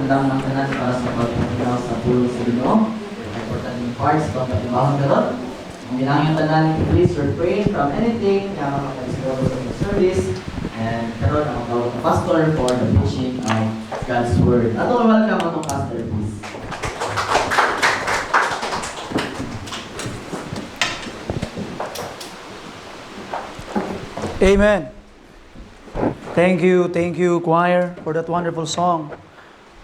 andam ng tanan para sa pagpapinaw sa pulong sa Ginoo. Important yung parts sa pagpapinawang karon. Ang ginahanglan tanan, please refrain from anything na makapag-discover sa service. And karon ang tawag ng pastor for the preaching of God's Word. Ato welcome atong pastor, please. Amen. Thank you, choir, for that wonderful song.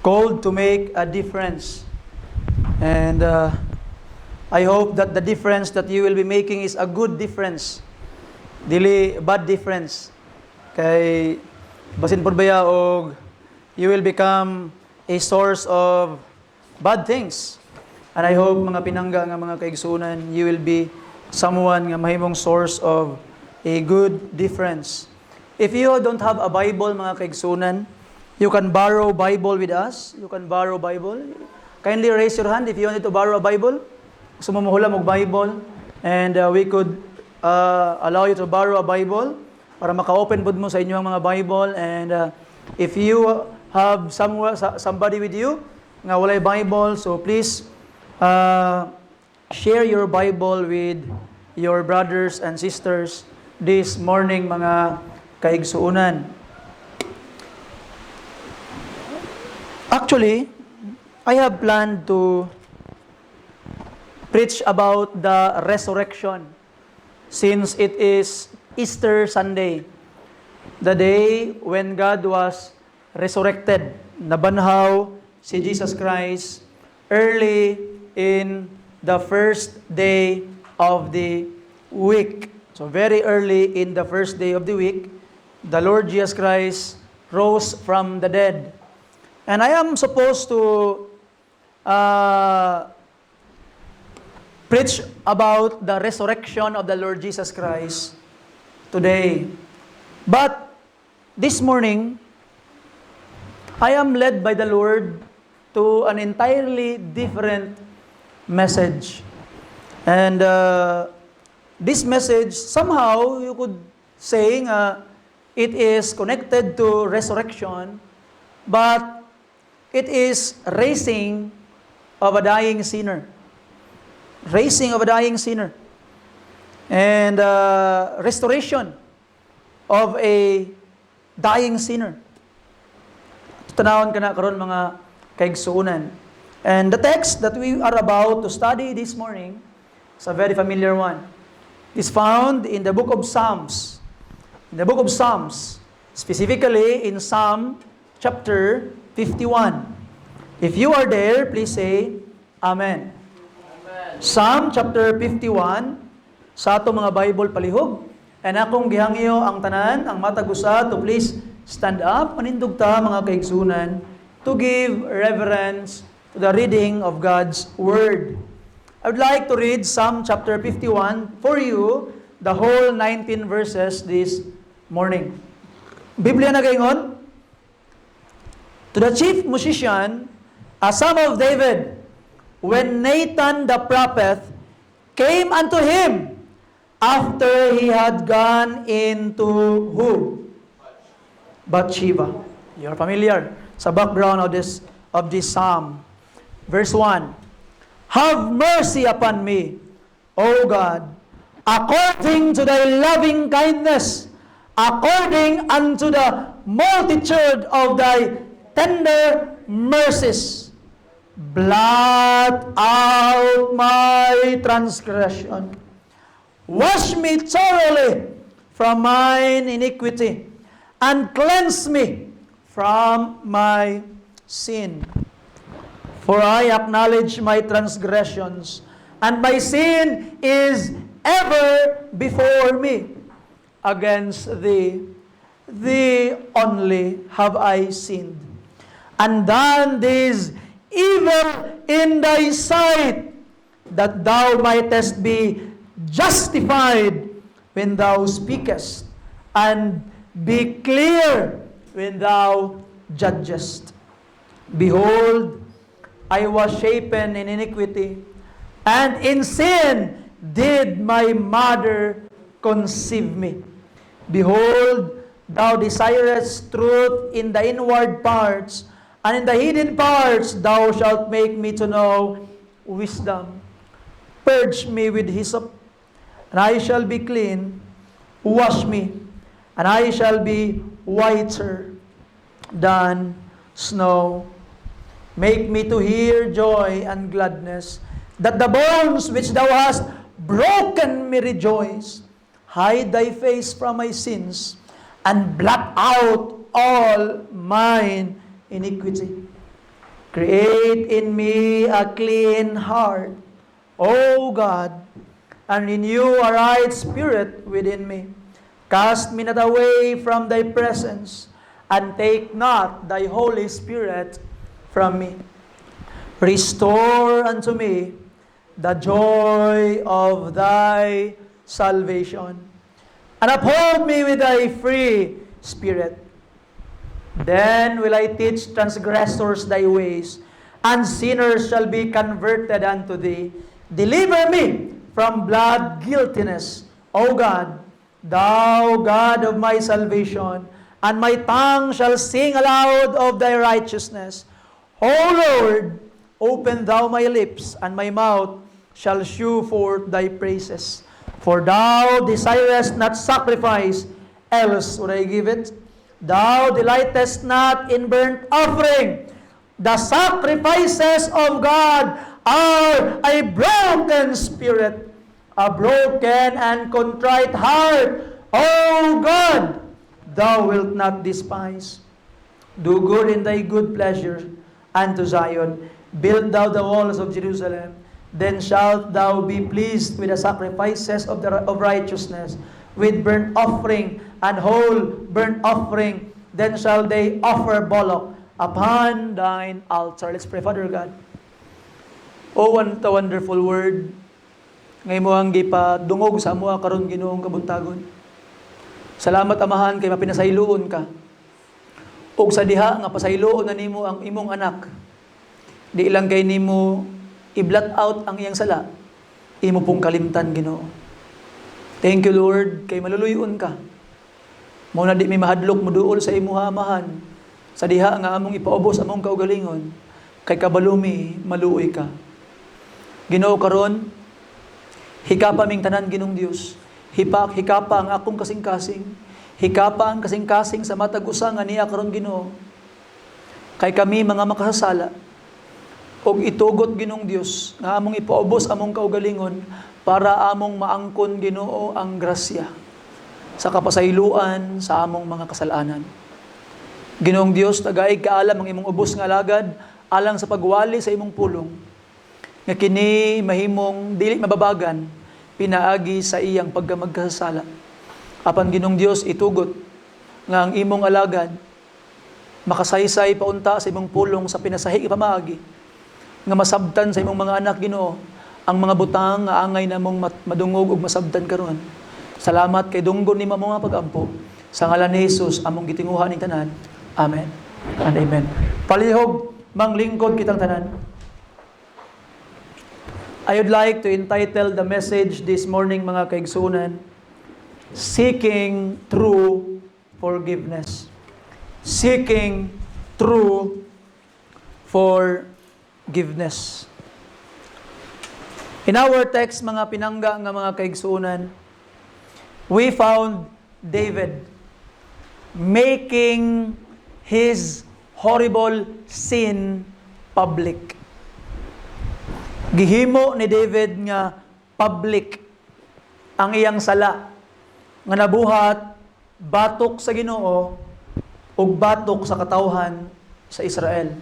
Called to make a difference. And I hope that the difference that you will be making is a good difference. Dili bad difference. Kay basin pod baya og you will become a source of bad things. And I hope mga pinangga nga mga kaigsunan, you will be someone nga mahimong source of a good difference. If you don't have a Bible, mga kaigsunan, you can borrow Bible with us. You can borrow Bible. Kindly raise your hand if you wanted to borrow a Bible. Gusto mo mahulam og Bible. And we could allow you to borrow a Bible para maka-open pod mo sa inyong mga Bible. And if you have somebody with you nga walay Bible, so please share your Bible with your brothers and sisters this morning, mga kaigsuunan. Actually, I have planned to preach about the resurrection since it is Easter Sunday, the day when God was resurrected. Nabanhaw si Jesus Christ early in the first day of the week. So very early in the first day of the week, the Lord Jesus Christ rose from the dead. And I am supposed to preach about the resurrection of the Lord Jesus Christ today. But this morning, I am led by the Lord to an entirely different message. And this message, somehow, you could say it is connected to resurrection, but it is raising of a dying sinner. Raising of a dying sinner. And restoration of a dying sinner. Tanawon ka na karon mga kaigsuunan. And the text that we are about to study this morning is a very familiar one. Is found in the book of Psalms. In the book of Psalms, specifically in Psalm chapter 51. If you are there, please say, Amen. Amen. Psalm chapter 51, sa ato mga Bible palihog. And akong gihangyo ang tanan, ang matagusa, to please stand up, manindugta mga kaigsunan, to give reverence to the reading of God's Word. I would like to read Psalm chapter 51 for you, the whole 19 verses this morning. Biblia na gayon. To the chief musician, a son of David, when Nathan the prophet came unto him after he had gone into who? Bathsheba. You're familiar sa background of this psalm. Verse 1. Have mercy upon me, O God, according to thy loving kindness, according unto the multitude of thy tender mercies. Blot out my transgression. Wash me thoroughly from mine iniquity, and cleanse me from my sin. For I acknowledge my transgressions, and my sin is ever before me. Against thee only have I sinned, and done this evil in thy sight, that thou mightest be justified when thou speakest, and be clear when thou judgest. Behold, I was shapen in iniquity, and in sin did my mother conceive me. Behold, thou desirest truth in the inward parts, and in the hidden parts thou shalt make me to know wisdom. Purge me with hyssop, and I shall be clean. Wash me, and I shall be whiter than snow. Make me to hear joy and gladness, that the bones which thou hast broken may rejoice. Hide thy face from my sins, and blot out all mine iniquity. Create in me a clean heart, O God, and renew a right spirit within me. Cast me not away from thy presence, and take not thy Holy Spirit from me. Restore unto me the joy of thy salvation, and uphold me with thy free spirit. Then will I teach transgressors thy ways, and sinners shall be converted unto thee. Deliver me from blood guiltiness, O God, thou God of my salvation, and my tongue shall sing aloud of thy righteousness. O Lord, open thou my lips, and my mouth shall shew forth thy praises. For thou desirest not sacrifice, else would I give it. Thou delightest not in burnt offering. The sacrifices of God are a broken spirit, a broken and contrite heart. O God, thou wilt not despise. Do good in thy good pleasure unto Zion. Build thou the walls of Jerusalem. Then shalt thou be pleased with the sacrifices of righteousness, with burnt offering and whole burnt offering. Then shall they offer bullock upon thine altar. Let's pray. Father God, oh, what a wonderful word. Ngayon mo ang gipadungog sa amuha karon Ginoong kabuntagon. Salamat Amahan kay mapinasayloon ka. O sa diha nga pasayloon na nimo ang imong anak. Di ilang kay nimo i-blot out ang iyang sala. Imo pong kalimtan Ginoo. Thank you Lord kay maluluyon ka. Mao na di may mahadlok mo duol sa imuha Amahan. Sa diha nga among ipaubos among kaugalingon. Kay kabalumi maluoy ka. Ginoo karon hikapa ming tanan Ginong Dios. Hikapa ang akong kasing-kasing. Hikapa ang kasing-kasing sa matag usa nga niya karon Ginoo. Kay kami mga makasasala. Og itugot Ginong Dios nga among ipaubos among kaugalingon para among maangkon Ginoo ang grasya sa kapasayloan sa among mga kasalanan. Ginoong Dios, tagaig kaalam ang imong ubos nga alagad alang sa pagwali sa imong pulong. Nga kini mahimong dili mababagan pinaagi sa iyang pagkamagkasala. Apan Ginoong Dios itugot nga ang imong alagad makasaysay paunta sa imong pulong sa pinasahi pamaagi nga masabtan sa imong mga anak Ginoo ang mga butang nga angay namong madungog ug masabtan karon. Salamat kay dunggon nimo mga pag-ampo. Sa ngalan ni Jesus among gitinguha ning tanan. Amen and amen. Palihog manglingkod kitang tanan. I would like to entitle the message this morning mga kaigsunan, Seeking True Forgiveness. Seeking True Forgiveness. In our text, mga pinangga nga mga kaigsunan, we found David making his horrible sin public. Gihimo ni David nga public ang iyang sala nga nabuhat batok sa Ginoo ug batok sa katawhan sa Israel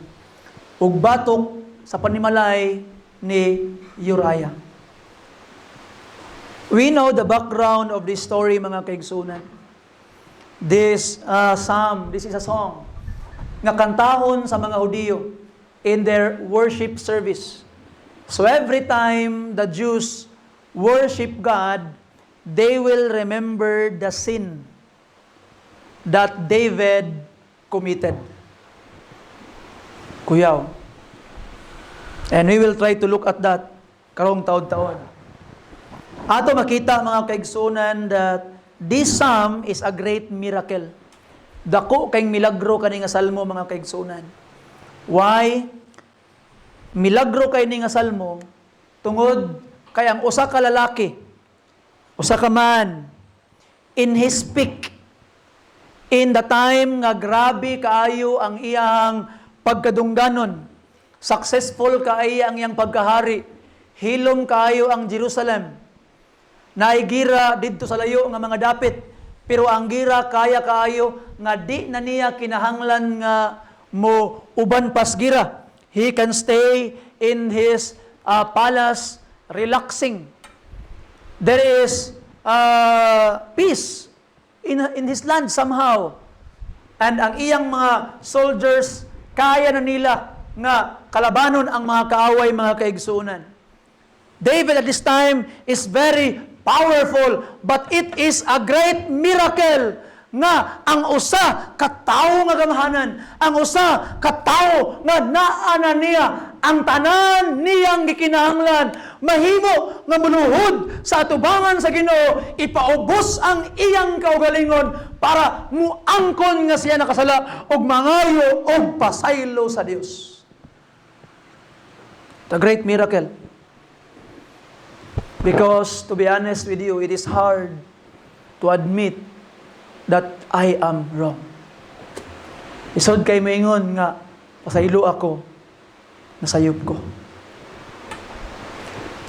ug batok sa panimalay ni Uriah. We know the background of this story mga kaigsunan. This is a song nga kantahon sa mga Hudiyo in their worship service. So every time the Jews worship God, they will remember the sin that David committed. Kuyaw. And we will try to look at that karong taon-taon. Ato makita mga kaigsunan that this psalm is a great miracle. Dako kayong milagro kani nga salmo mga kaigsunan. Why? Milagro kay ni nga salmo, tungod kay ang usa ka lalaki, usa ka man, in his peak, in the time nga grabe kaayo ang iyang pagkadungganon, successful kaayo ang iyang pagkahari, hilom kaayo ang Jerusalem, naigira didto sa layo nga mga dapit, pero ang gira kaya kaayo nga di na niya kinahanglan nga mo uban pas gira. He can stay in his palace relaxing. There is peace in his land somehow. And ang iyang mga soldiers, kaya na nila nga kalabanon ang mga kaaway, mga kaigsuunan. David at this time is very powerful, but it is a great miracle nga ang usa katawo nga gamahanan, ang usa katawo nga naana niya ang tanan niyang gikinahanglan, mahimo nga muluhod sa atubangan sa Ginoo, ipaubos ang iyang kaugalingon para muangkon nga siya nakasala og mangayo og pasaylo sa Dios. The great miracle. Because, to be honest with you, it is hard to admit that I am wrong. Isod kay maingon nga, pasaylo ako, nasayop ko.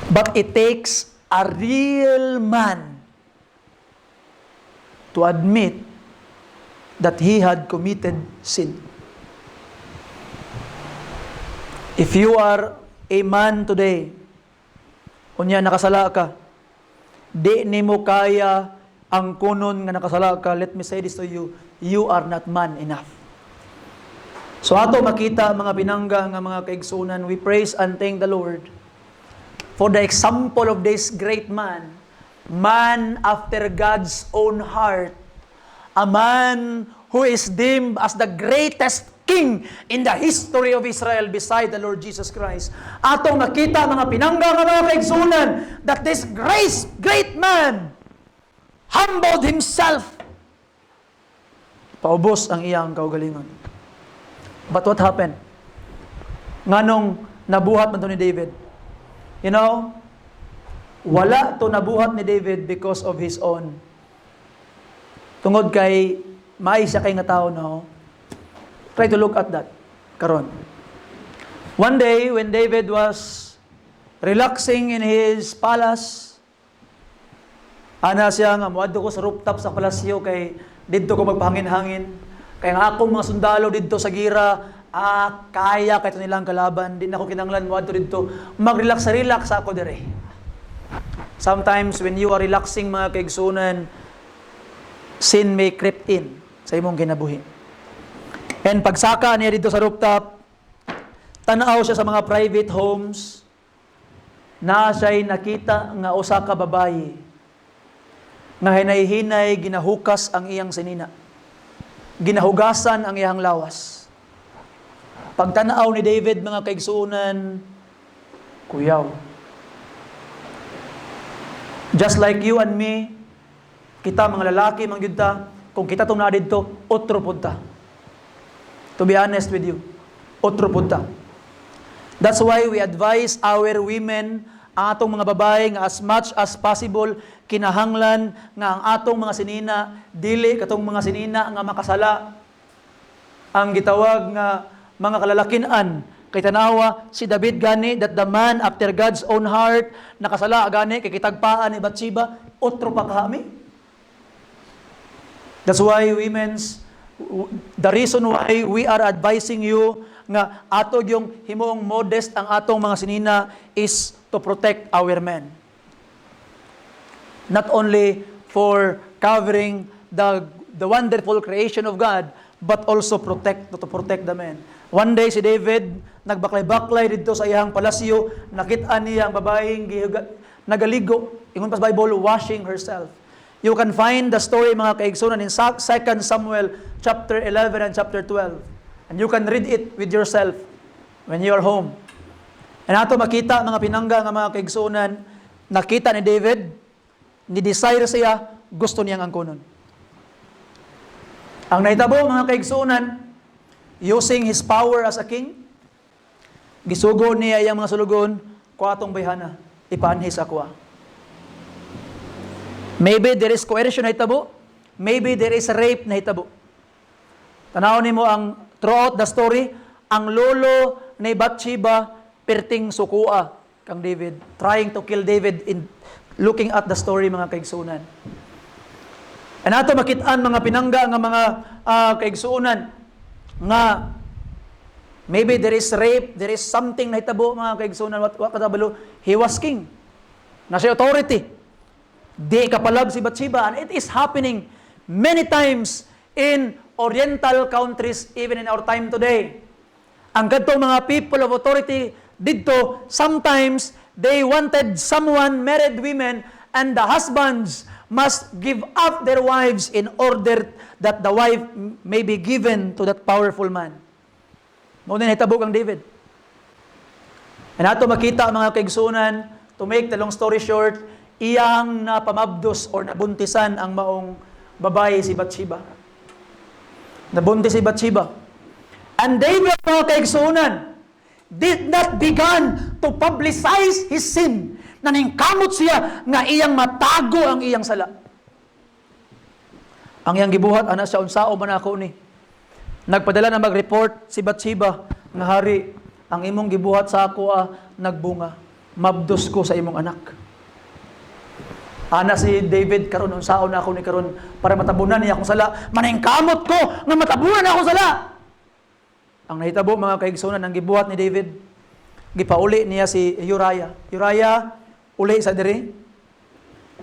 But it takes a real man to admit that he had committed sin. If you are a man today, unya nakasala ka, di nimo kaya ang kunon nga nakasala ka, let me say this to you, you are not man enough. So ato makita mga pinangga nga mga kaigsunan, we praise and thank the Lord for the example of this great man, man after God's own heart, a man who is deemed as the greatest king in the history of Israel beside the Lord Jesus Christ. Atong nakita mga pinangga nga mga kaigsunan that this great man humbled himself. Paubos ang iyang kaugalingon. But what happened? Nganong nabuhat man to ni David? You know, wala to nabuhat ni David because of his own. Tungod kay may siya kay nga tao, no? Try to look at that. Karon. One day, when David was relaxing in his palace, ana siya nga, muadto ko sa rooftop sa palasyo kay didto ko magpahangin-hangin. Kaya nga akong mga sundalo didto sa gira, kaya kahit nilang kalaban, di na ako kinanglan muadto didto. Mag-relax ako dire. Sometimes when you are relaxing mga kaigsunan, sin may creep in sa imong kinabuhi. And pagsaka niya dito sa rooftop, tanaw siya sa mga private homes, na siya'y nakita nga usa ka babayi, nga hinay-hinay ginahukas ang iyang sinina. Ginahugasan ang iyang lawas. Pagtanaw ni David, mga kaigsuunan, kuyaw. Just like you and me, kita mga lalaki, mga yudta, kung kita itong naadid to, otro punta. To be honest with you, otro punta. That's why we advise our women, ang atong mga babae, nga as much as possible, kinahanglan nga ang atong mga sinina, dili katong mga sinina nga makasala. Ang gitawag nga mga kalalakinan, kay tanawa si David gani, that the man after God's own heart, nakasala gani, kay kitagpaan ni Bathsheba, otro pa kahami. That's why the reason why we are advising you nga ato yung himong modest ang atong mga sinina is to protect our men. Not only for covering the wonderful creation of God, but also to protect the men. One day si David nagbaklay-baklay dito sa iyang palasyo, nakita niya ang babaeng nagaligo, ingon pa sa Bible, washing herself. You can find the story mga kaigsunan in 2 Samuel chapter 11 and chapter 12. And you can read it with yourself when you are home. And ato makita mga pinangga nga mga kaigsunan, nakita ni David, ni-desire siya, gusto niyang angkonon. Ang naitabo mga kaigsunan, using his power as a king, Gisugo niya iyang mga sulugon, kuatong bayhana, ipanhis ako. Maybe there is coercion na hitabo. Maybe there is rape na hitabo. Tanaw nimo ang throughout the story, ang lolo ni Bathsheba perting sukua kang David, trying to kill David in looking at the story mga kaigsunan. And ato makitaan mga pinangga nga mga kaigsunan nga maybe there is rape, there is something na hitabo mga kaigsunan, what katabalo, he was king. Nasa authority. Di kapalag si Bathsheba, and it is happening many times in Oriental countries, even in our time today. Ang kadtong mga people of authority dito, sometimes they wanted someone, married women, and the husbands must give up their wives in order that the wife may be given to that powerful man. Muna hitabo kang David. And ato makita mga kaigsunan, to make the long story short, iyang napamabdos or nabuntisan ang maong babae si Bathsheba. Nabuntis si Bathsheba. And David, mga kaigsunan, did not begin to publicize his sin. Naningkamot siya nga iyang matago ang iyang sala. Ang iyang gibuhat, ana siya, unsao man ako ni. Nagpadala na mag-report si Bathsheba nga hari, ang imong gibuhat sa ako nagbunga. Mabdos ko sa imong anak. Ana si David karon unsaon na ako ni karon para matabunan niya akong sala. Maningkamot ko nga matabunan akong sala. Ang nahitabo mga kaigsunan ang gibuhat ni David, gipauli niya si Uriah. Uriah uli sa diri.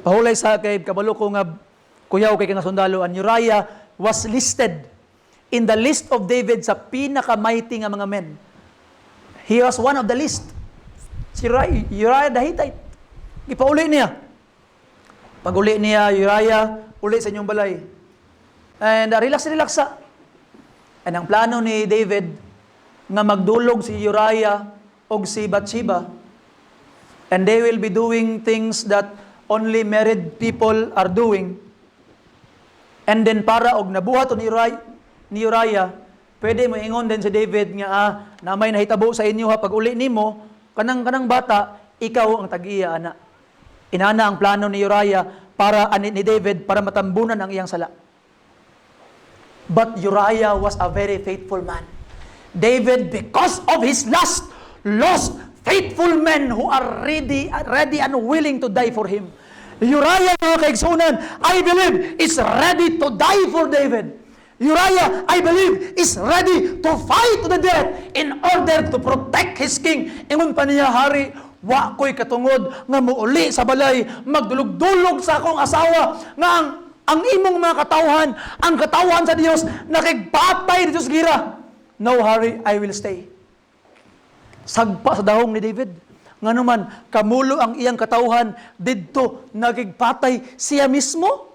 Pahulay sa kay kabalo ko nga kuyaw kay nga sundalo, and Uriah was listed in the list of David sa pinakamighty nga mga men. He was one of the list. Si Uriah the Hittite. Gipauli niya. Pag-uli niya, Uriah, uli sa inyong balay. And relax. And ang plano ni David, nga magdulog si Uriah o si Bathsheba, and they will be doing things that only married people are doing. And then para og nabuhat ni Uriah, pwede mo ingon din si David nga, na may nahitabo sa inyo ha, pag-uli nimo, kanang bata, ikaw ang tag-iya, ana. Inana ang plano ni Uriah para ni David para matambunan ang iyang sala. But Uriah was a very faithful man. David, because of his lust, lost faithful men who are ready and willing to die for him. Uriah, mga kaigsunan, I believe, is ready to die for David. Uriah, I believe, is ready to fight to the death in order to protect his king. Ingon pa niya, hari, wa ko'y katungod nga muuli sa balay, magdulog-dulog sa akong asawa, nga ang imong mga katawhan, ang katawhan sa Dios, nakigbatay dito sa gira. No, hurry, I will stay. Sagpa sa dahong ni David. Nga naman, kamulo ang iyang katawhan, didto nagigpatay siya mismo.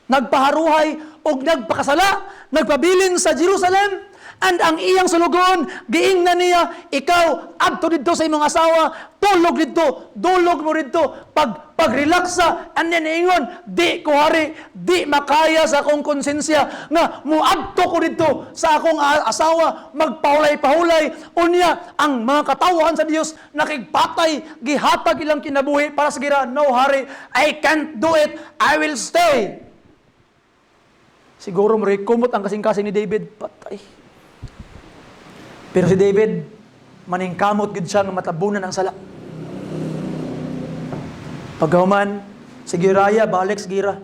Nagpaharuhay o nagpakasala, nagpabilin sa Jerusalem. And ang iyang sulugon, giing na niya, ikaw, adto dito sa imong asawa, tulog dito, dulog mo dito, pag-relaksa, and then ingon, di ko hari, di makaya sa akong konsensya, nga muadto ko dito sa akong asawa, magpahulay-pahulay, unya, ang mga katawhan sa Dios, nakigpatay, gihatag ilang kinabuhi para sa gira, no hari, I can't do it, I will stay. Siguro kumot ang kasing-kasing ni David, patay. Pero si David, maningkamot gid siya nga matabunan ang sala. Pagkahuman, si Uriah, balik sa gira.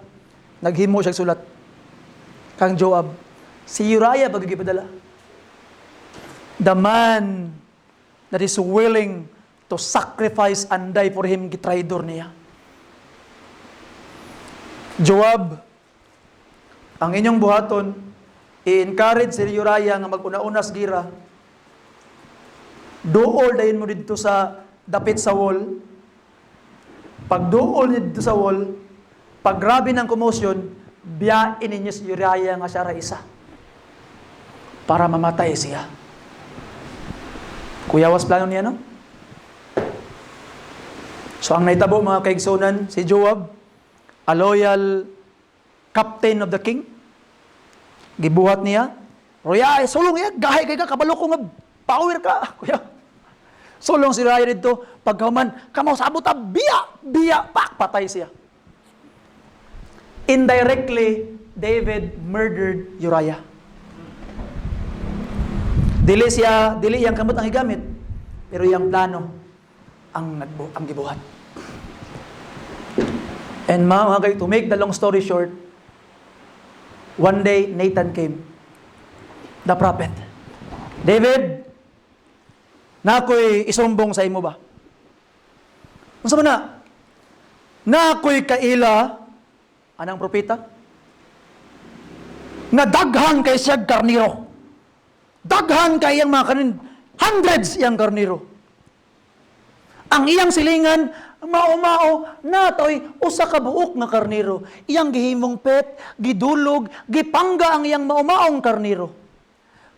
Naghimo siya sulat. Kang Joab. Si Uriah, pagkikipadala. The man that is willing to sacrifice and die for him, gitraidor niya. Joab, ang inyong buhaton, i-encourage si Uriah nga mag-una-una sa gira. Duol dahin mo dito sa dapit sa wall. Pag duol dito sa wall, pag grabe ng komosyon, biyain ninyo si Uriah nga siya isa. Para mamatay siya. Kuya, was plano niya, no? So, ang naitabo mga kaigsunan, si Joab, a loyal captain of the king, gibuhat niya, Uriah, sulong yan, gahay kay ka, kabalo ko nga, power ka, kuya. Sulong si Uriah dito, pagkahuman, kamaw sabot ta, biya, pak, patay siya. Indirectly, David murdered Uriah. Dili yang kamot ang igamit, pero yang plano ang gibuhat. And to make the long story short, one day Nathan came, the prophet. David, na ako'y isumbong sa imo ba? Unsa man na ako'y kaila, anang propeta? Na daghan kay siyag karniro. Daghan kay iyang mga kanin, hundreds iyang karniro. Ang iyang silingan, mao-mao, natoy usa ka buok nga karniro. Iyang gihimong pet, gidulog, gipangga ang iyang mao-maong karniro.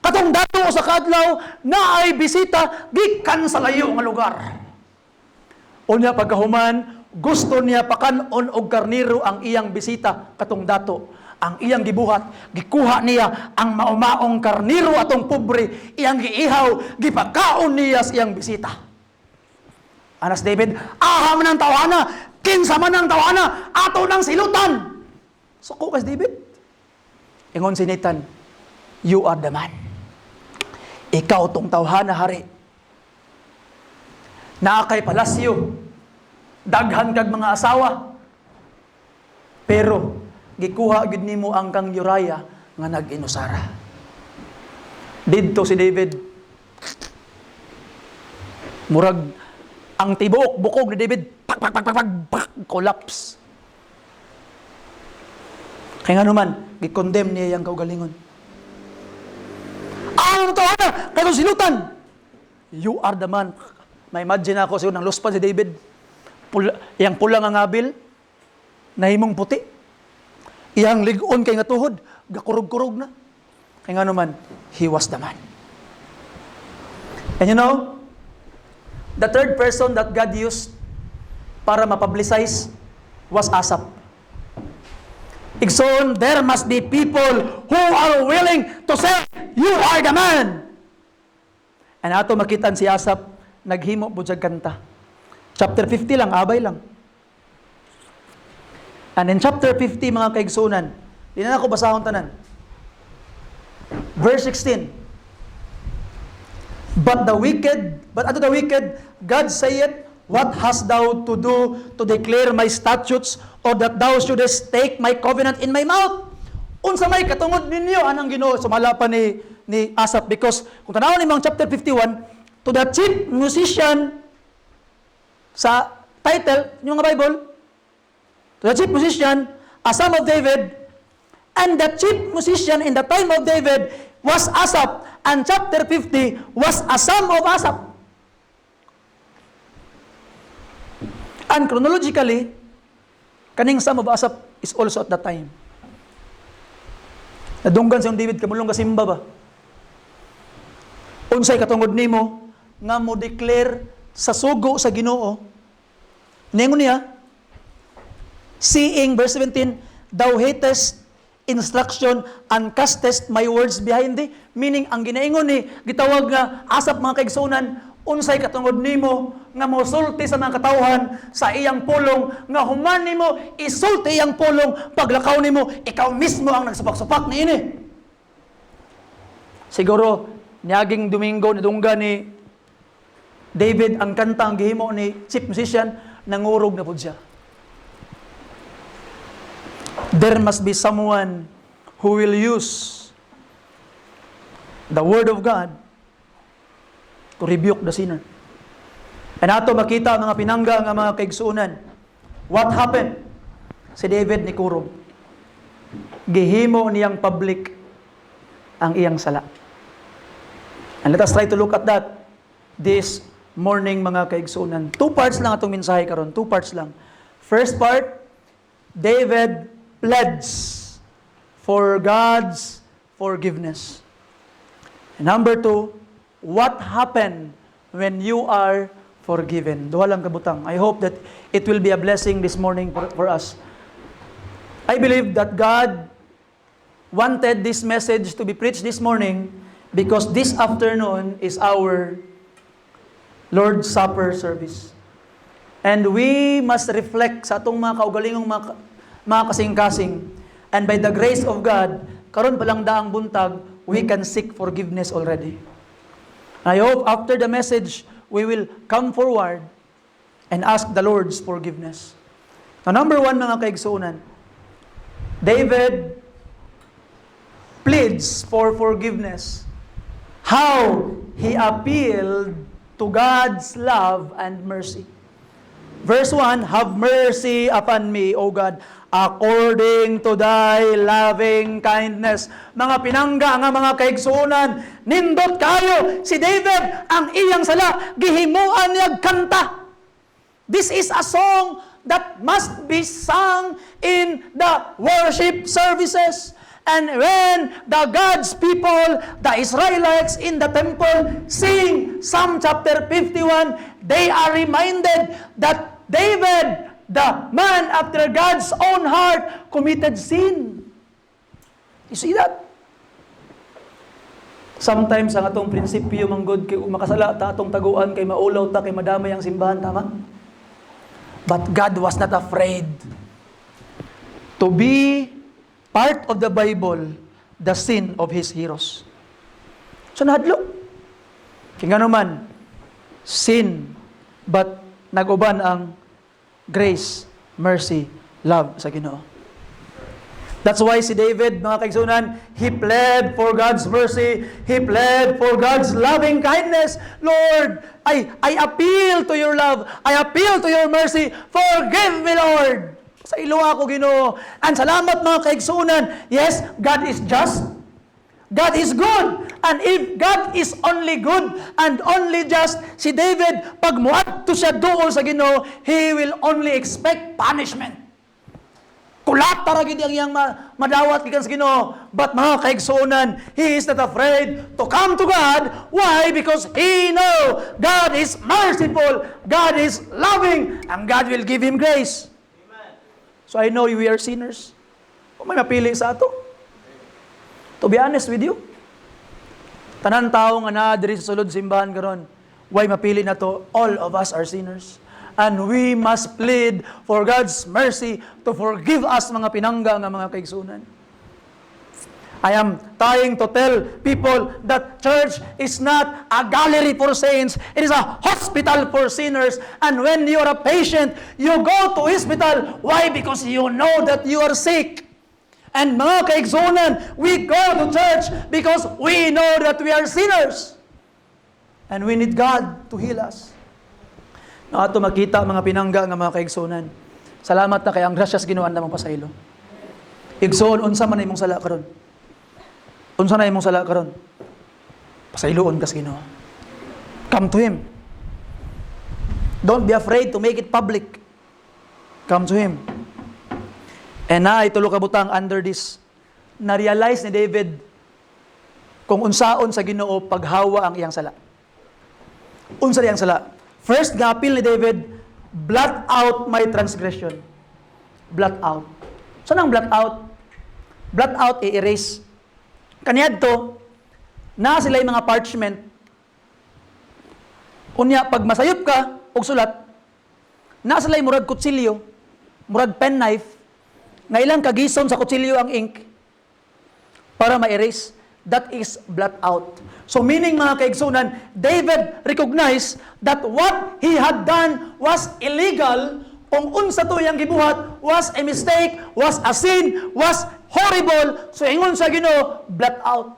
Katong dato sa kadlaw na ay bisita gikan sa layo nga lugar. Unya pagkahuman, gusto niya pakanon og karniro ang iyang bisita katong dato. Ang iyang gibuhat, gikuha niya ang mao-maong karniro atong pobre, iyang giihaw, gipakaon niya sa iyang bisita. Anas David, aha man ang tawana, kinsa man ang tawana, ato nang silutan. Suko kas David. Ingon si Nathan, you are the man. Ikaw tong tawhana hari. Naa kay palasyo, daghan kag mga asawa. Pero gikuha gid nimo ang kang Uriah nga nag-inusara. Didto si David. Murag ang tibuok bukog ni David, pak, collapse. Kaya nga naman, gi-condemn niya yang kaugalingon. Ano to ana? Kayo silutan. You are the man. May imagine ako siya nang luspan si David. Yang pula nga ngabil, nahimong puti. Iyang ligon kay nga tuhod, gakurog-kurog na. Kaya nga naman, he was the man. And you know, the third person that God used para mapublicize was Asaph. Igsoon, there must be people who are willing to say, you are the man. And ato makitan si Asaph, naghimo po siya kanta. Chapter 50 lang, abay lang. And in chapter 50, mga kaigsunan, di na ako basahon tanan. Verse 16. But unto the wicked, God saith, what hast thou to do to declare my statutes, or that thou shouldest take my covenant in my mouth? Unsa may katungod ninyo, anang Ginoo, sumala pa ni Asaph, because kung tanawon ni mga chapter 51, to the chief musician, sa title, yung mga Bible, to the chief musician, a son of David, and the chief musician in the time of David was Asaph, and chapter 50 was a son of Asaph. And chronologically, kaning son of Asaph is also at that time. Nadunggan siyang David, kamulong kasimba ba? Unsay katungod nimo, nga mo declare sa sugo sa Ginoo. Ningon niya, seeing, verse 17, thou hatest instruction and castest my words behind thee. Meaning, ang ginaingon ni, gitawag nga, Asaph mga kaigsunan, unsay katungod nimo, nga mosulti sa mga katawhan, sa iyang pulong, nga human nimo, isulti iyang pulong, paglakaw nimo, ikaw mismo ang nagsupak-supak ni ini. Siguro, niyaging Domingo, nadungga ni David, ang kanta, ang gihimo ni chief musician, nangurog na po siya. There must be someone who will use the word of God to rebuke the sinner. And ato makita mga pinangga nga mga kaigsuunan. What happened? Si David ni kurog. Gihimo niyang public ang iyang sala. And let us try to look at that this morning mga kaigsuunan. 2 parts lang atong mensahe karon, 2 parts lang. First part, David pledges for God's forgiveness. And number 2, what happened when you are forgiven? Duha lang kabutang. I hope that it will be a blessing this morning for us. I believe that God wanted this message to be preached this morning because this afternoon is our Lord's Supper service. And we must reflect sa atong mga kaugalingong mga kasing-kasing. And by the grace of God, karon pa lang daang buntag, we can seek forgiveness already. I hope after the message, we will come forward and ask the Lord's forgiveness. Now, number one, mga kaigsuunan, David pleads for forgiveness. How he appealed to God's love and mercy. Verse 1, have mercy upon me, O God, according to thy loving kindness. Mga pinangga nga mga kaigsuunan, nindot kayo si David ang iyang sala gihimuan niya kanta. This is a song that must be sung in the worship services. And when the God's people, the Israelites in the temple, sing Psalm chapter 51, they are reminded that David, the man after God's own heart, committed sin. You see that? Sometimes ang atong prinsipyo manggod kay makasala ta atong taguan kay maulaw ta kay madamay ang simbahan, tama? But God was not afraid to be part of the Bible, the sin of His heroes. So nahadlo. Kaya naman, sin, but naguban ang grace, mercy, love sa Ginoo. That's why si David, mga kaigsunan, he pled for God's mercy, he pled for God's loving kindness. Lord, I appeal to your love, I appeal to your mercy, forgive me, Lord. Sa iluwa ko, Ginoo. And salamat, mga kaigsunan. Yes, God is just. God is good. And if God is only good and only just, si David, pag muadto siya dool sa Ginoo, he will only expect punishment. Kulat taragid ang iyang madawat gikan sa Ginoo. But mga kaigsunan, he is not afraid to come to God. Why? Because he know God is merciful, God is loving, and God will give him grace. So I know we are sinners. Kung may mapili sa ato. To be honest with you, tanan tao nga na diri sa sulod simbahan karon, why mapili na to? All of us are sinners. And we must plead for God's mercy to forgive us, mga pinangga nga mga kaigsunan. I am trying to tell people that church is not a gallery for saints. It is a hospital for sinners. And when you are a patient, you go to hospital. Why? Because you know that you are sick. And mga kaigsunan, we go to church because we know that we are sinners. And we need God to heal us. Na ato makita mga pinangga nga mga kaigsunan. Salamat na kay ang grasyas ginuan namang pasaylo. Igsoon unsa man imong sala karon? Unsa na imong sala karon? Pasayloon kas Ginoo. Come to Him. Don't be afraid to make it public. Come to Him. And na itulo ka butang under this, na-realize ni David kung unsaon sa Ginoo paghawa ang iyang sala. Unsa iyang sala? First nga appeal ni David, blot out my transgression. Blot out. Saan ang blot out? Blot out, i-erase. Kaniadto, na sila yung mga parchment. Unya, pag masayop ka, og sulat, na sila yung murag kutsilyo, murag penknife, nga ilang kagison sa kutsilyo ang ink, para ma-erase. That is blot out. So meaning, mga kaigsunan, David recognized that what he had done was illegal. Kung unsa to yang gibuhat was a mistake, was a sin, was horrible. So ingon sa Ginoo, blot out.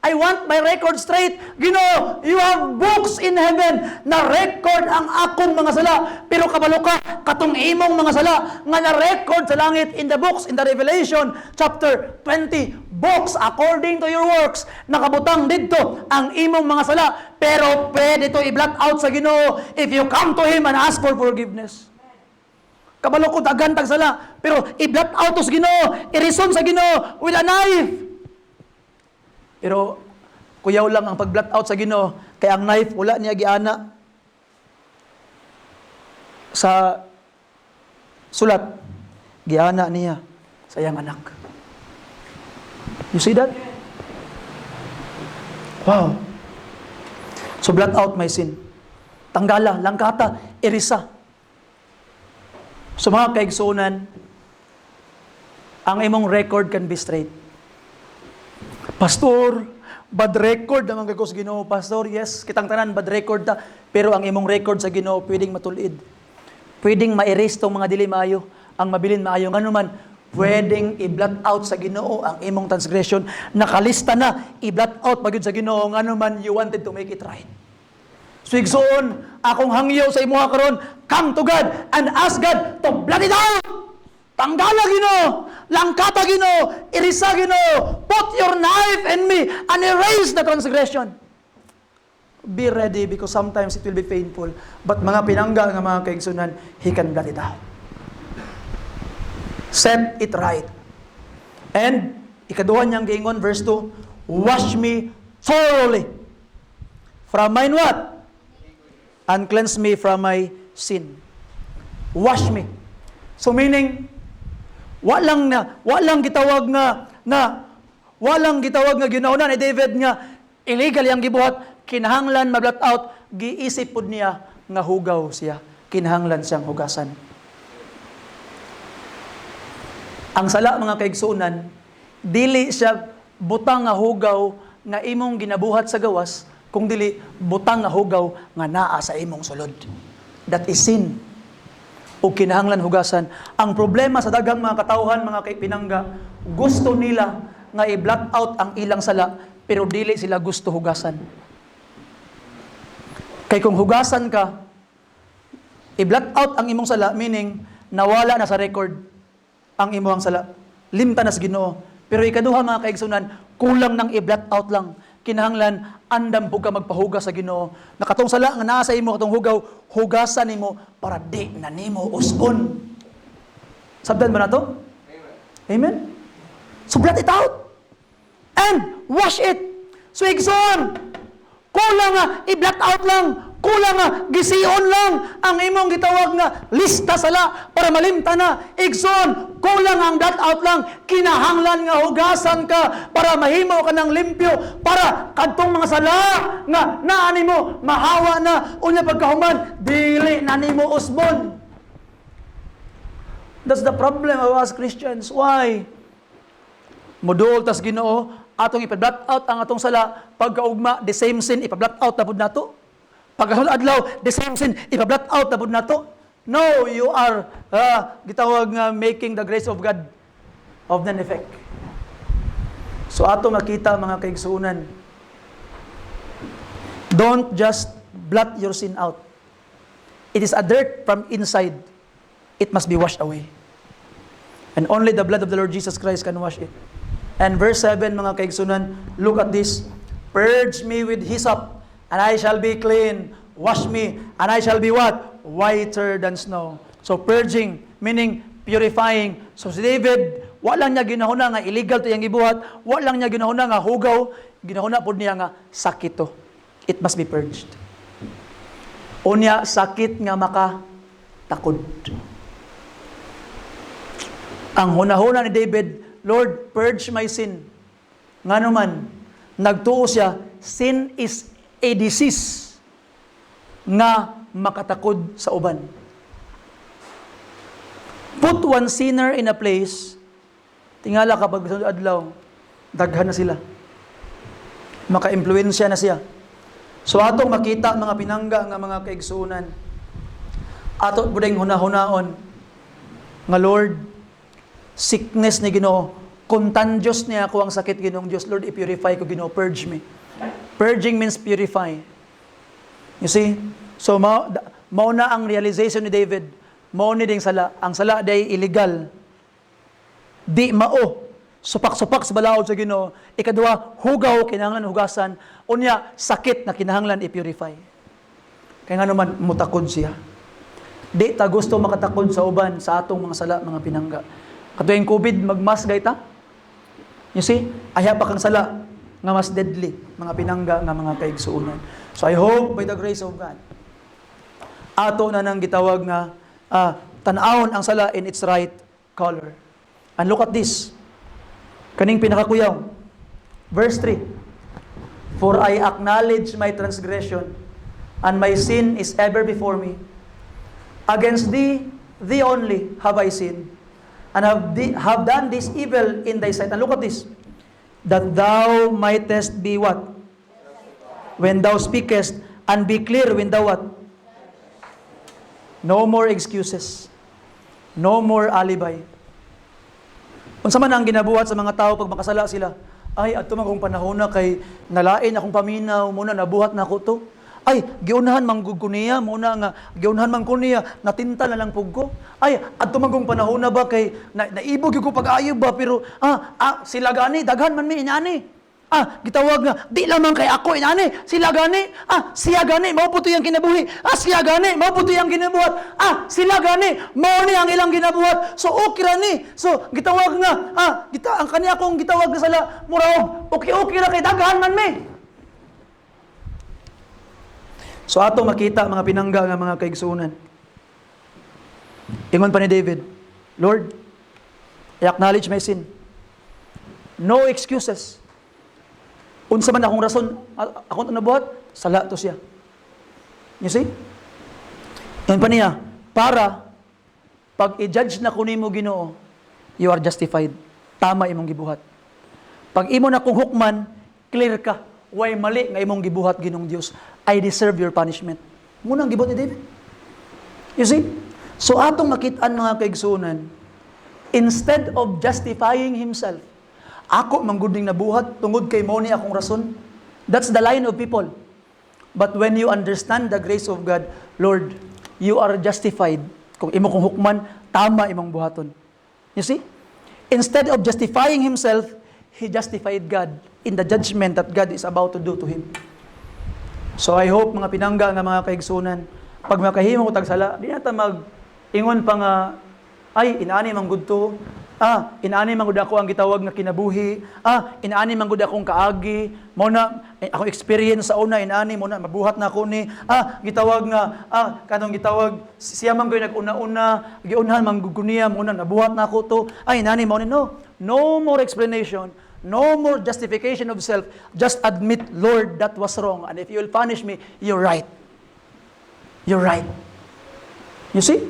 I want my record straight. Ginoo, you have books in heaven na record ang akong mga sala. Pero kabalo ka, katong imong mga sala nga na record sa langit in the books, in the Revelation chapter 20. Books according to your works. Nakabutang dito ang imong mga sala. Pero pwede to i-blot out sa Ginoo if you come to Him and ask for forgiveness. Kabalo ko dagan tag sala, pero i-blot out to sa Ginoo, i-reason sa Ginoo with a knife. Pero kuyaw lang ang pag-blot out sa Ginoo, kaya ang knife wala niya giana sa sulat. Giana niya sa iyang anak. You see that? Wow. So blot out my sin. tanggala, langkata, irisa. So mga kaigsunan, ang imong record can be straight. Pastor, bad record naman kay ko sa Ginoo. Pastor, yes, kitang tanan bad record ta, pero ang imong record sa Ginoo pwedeng matulid. Pwedeng ma-erase tong mga dili maayo, ang mabilin maayo ngano man, pwedeng i-blot out sa Ginoo ang imong transgression. Nakalista na, i-blot out pagyud sa Ginoo ngano man you wanted to make it right. So igsoon, akong hangyo sa imuha karon, come to God and ask God to blot it out. Tanggala Ginoo, langkata Ginoo, irisa Ginoo, put your knife in me and erase the transgression. Be ready because sometimes it will be painful. But mga pinangga nga mga kaigsunan, He can blot it out. Set it right. And ikaduha niyang giingon, verse 2, wash me thoroughly from mine what? And cleanse me from my sin. Wash me. So meaning, walang gitawag nga ginaunan ni David nga illegal yang gibuhat, kinahanglan ma-blot out, giisip pud niya nga hugaw siya, kinahanglan siyang hugasan. Ang sala mga kaigsunan, dili siya butang nga hugaw nga imong ginabuhat sa gawas, kung dili butang nga hugaw nga naa sa imong sulod. That is sin. O kinahanglan hugasan. Ang problema sa daghang mga katawhan, mga pinangga, gusto nila nga i-blot out ang ilang sala, pero dili sila gusto hugasan. Kay kung hugasan ka, i-blot out ang imong sala, meaning nawala na sa record ang imong sala. Limta na sa Ginoo. Pero ikaduha mga kaigsunan, kulang nang i-blot out lang. Kinahanglan, andam po ka magpahugas sa Ginoo. Nakatong sala nga naa sa imo, katong hugaw, hugasan nimo para di na nimo usbon. Sabdan ba na to? Amen? So blot it out. And wash it. So igsoon, kulang nga, i-blot out lang. Kulang nga, gisiyon lang ang imong gitawag nga lista sala para malimta na. Igsoon, kulang ang blot out lang. Kinahanglan nga hugasan ka para mahimo ka ng limpyo, para kadtong mga sala nga naani mo mahawa na, unya pagkahuman dili na nimo usbon. That's the problem of us Christians. Why? Modul tas Ginoo, atong ipa-blot out ang atong sala, pagkaugma the same sin ipa-blot out na pud nato. Pagkasunod adlaw the same sin ipa-blot out na pud nato. No, you are gitawag nga making the grace of God of none effect. So ato makita mga kaigsuunan, don't just blot your sin out. It is a dirt from inside. It must be washed away. And only the blood of the Lord Jesus Christ can wash it. And verse 7 mga kaigsuunan, look at this. Purge me with hyssop, and I shall be clean. Wash me, and I shall be what? Whiter than snow. So purging, meaning purifying. So si David, walang niya ginahuna nga illegal to yung gibuhat, walang niya ginahuna nga hugaw, ginahuna po niya nga sakit to. It must be purged. Unya, sakit nga makatakod. Ang hunahuna ni David, Lord, purge my sin. Nga naman, nagtuo siya, sin is a disease nga makatakod sa uban. Put one sinner in a place, tingala kapag sunod adlaw, daghan na sila. Maka-impluwensya na siya. So atong makita mga pinangga nga mga kaigsuunan, ato budeng hunahunaon nga Lord, sickness ni Ginoo, contagious niya ako ang sakit Ginoong Diyos. Lord, i-purify ko Ginoo, purge me. Purging means purify. You see? So, mao na ang realization ni David. Mao ni ding sala. Ang sala day illegal. Di mao. Supak-supak sa balaod sa Ginoo. Ikaduha, hugaw, kinahanglan hugasan. Unya, sakit na kinahanglan i-purify. Kaya nga naman, mutakod siya. Di ta gusto makatakod sa uban sa atong mga sala, mga pinangga. Katuwing COVID, magmas gayta. You see? Aya pa kang sala nga mas deadly, mga pinangga nga mga kaigsuunan. So I hope by the grace of God, ato na nang gitawag nga tan-awon ang sala in its right color. And look at this. Kaning pinakakuyaw. Verse 3. For I acknowledge my transgression, and my sin is ever before me. Against thee, thee only have I sinned, and have done this evil in thy sight. And look at this. That thou mightest be what? When thou speakest, and be clear when thou what? No more excuses. No more alibi. Unsa man ang ginabuhat sa mga tao pag makasala sila? Ay, ato man kong panahon na kay nalain akong paminaw, muna nabuhat na ako to. Ay, giunahan manggug ko niya, muna nga, giunahan man ko niya, natinta na lang pug ko. Ay, ato man kong panahon na ba kay naibog ko pag-ayo ba, pero sila gani, daghan man mi inani. Gitawag nga, di lamang kay ako inani, sila gani, siya gani, mao puto yang kinabuhi. Siya gani, mao puto yang ginabuhat. Sila gani, mao ni ang ilang ginabuhat. So okay ra ni. So gitawag nga, ang kaniya akong gitawag na sala, muraog, okay ra kay daghan man mi. So ato makita mga pinangga nga mga kaigsunan. Ingon pa ni David, Lord, I acknowledge my sin. No excuses. Unsa man akong rason, akong nabuhat, sala to siya. You see? Ingon pa niya, para pag i-judge na kunin mo Ginoo, you are justified. Tama imong gibuhat. Pag imo na kung hukman, clear ka. Way mali nga imong gibuhat Ginong Dios. I deserve your punishment. Muna ang gibuhat ni David. You see? So atong makitaan mga kaigsunan, instead of justifying himself, ako mangguding nabuhat tungod kay mao ni akong rason. That's the line of people. But when you understand the grace of God, Lord, you are justified. Kung imo kong hukman, tama imong buhaton. You see? Instead of justifying himself, he justified God in the judgment that God is about to do to him. So I hope mga pinangga nga mga kaigsunan, pag makahimo ko tagsala, di nata mag-ingon pa nga, ay, inaani man gud to. Inaani man gud ako ang gitawag nga kinabuhi. Inaani man gud akong kaagi. Mo na akong experience sa una inaani mo na mabuhat na ako ni. Gitawag nga kanong gitawag siya man gud nag-una-una, giunhan man gud niya mo na nabuhat na ako to. Inaani mo ni no. No more explanation. No more justification of self. Just admit, Lord, that was wrong. And if you will punish me, you're right. You're right. You see?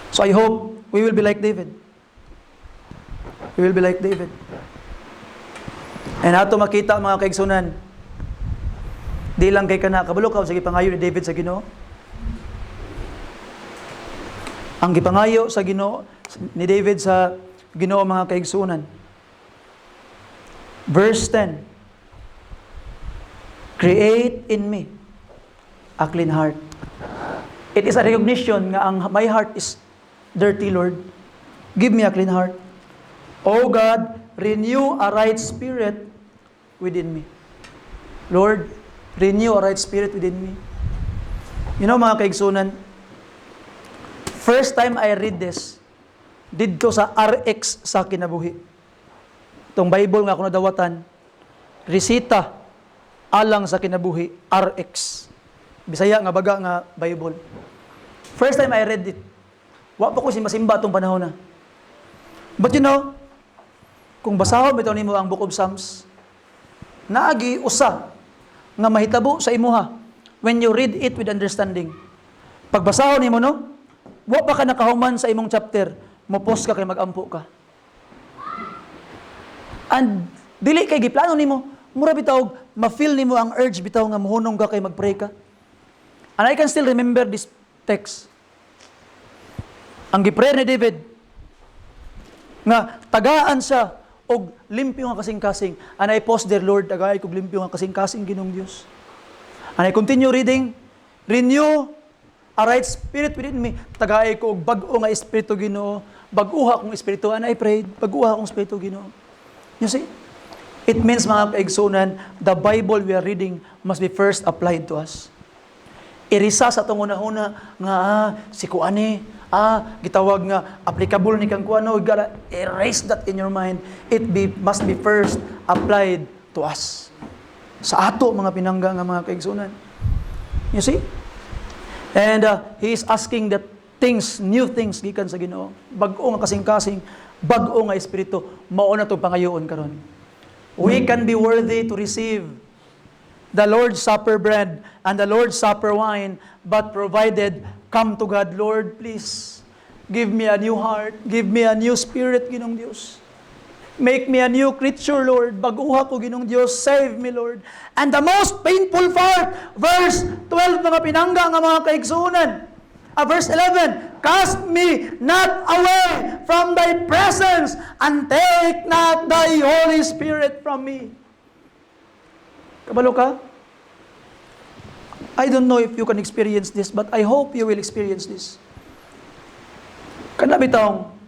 So I hope we will be like David. We will be like David. And ato makita mga kaigsunan, di lang kay kana kabalo ka sige pangayo ni David sa Ginoo. Ang gipangayo sa Ginoo ni David sa Ginoo mga kaigsunan. Verse 10. Create in me a clean heart. It is a recognition nga ang my heart is dirty, Lord. Give me a clean heart. O God, renew a right spirit within me. Lord, renew a right spirit within me. You know mga kaigsunan, first time I read this, didto sa RX sa kinabuhi. Itong Bible nga ako nadawatan, resita alang sa kinabuhi, RX. Bisaya nga baga nga Bible. First time I read it, wa pa ko masimba itong panahon na. But you know, kung basahon bitaw nimo ang Book of Psalms, naagi usa nga mahitabo sa imuha when you read it with understanding. Pag basahon nimo no, wa pa ka nakahuman sa imong chapter, mopos ka kay magampo ka. And dili kay giplano nimo, mura bitaw ma-feel nimo ang urge bitaw nga mohunong ka kay mag-pray ka. And I can still remember this text. Ang gi-pray ni David nga tagaan siya og limpyo nga kasing-kasing. And I pause there, Lord, tagaay kog limpyo nga kasing-kasing Ginong Dios. And I continue reading, renew a right spirit within me. Tagaay ko og bag-o nga espiritu Ginoo, bag-uha akong espiritu. And I prayed, bag-uha akong espiritu Ginoo. You see? It means mga kaigsunan, the Bible we are reading must be first applied to us. Irisa sa itong una-una nga si kuani, gitawag nga applicable ni kang kuano, you gotta erase that in your mind. Must be first applied to us. Sa ato mga pinangga nga mga kaigsunan. You see? And he is asking that things, new things gikan sa Ginoo. Bag-o nga kasing-kasing, bag-o nga espiritu, mao na to pangayoon karon. We can be worthy to receive the Lord's Supper bread and the Lord's Supper wine, but provided, come to God, Lord, please, give me a new heart, give me a new spirit, Ginong Diyos. Make me a new creature, Lord. Baguha ko, Ginong Diyos. Save me, Lord. And the most painful part, verse 12, mga pinangga nga mga kaigsunan. Verse 11, cast me not away from thy presence, and take not thy Holy Spirit from me. Kabalo ka? I don't know if you can experience this, but I hope you will experience this. Kana bitong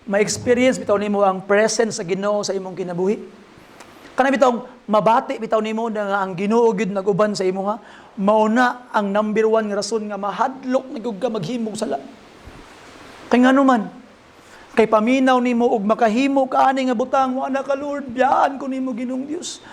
ma-experience bitaw nimo ang presence sa Ginoo sa imong kinabuhi. Kana bitong mabati bitaw nimo na ang Ginoo gid naguban sa imo ha. Mauna ang number one nga rason nga mahadlok na gyud ka maghimog sala. Kay ngano man, kay paminaw nimo og makahimo kaani nga butang wa na ka Lord, biyaan ko nimo Ginoong Dios.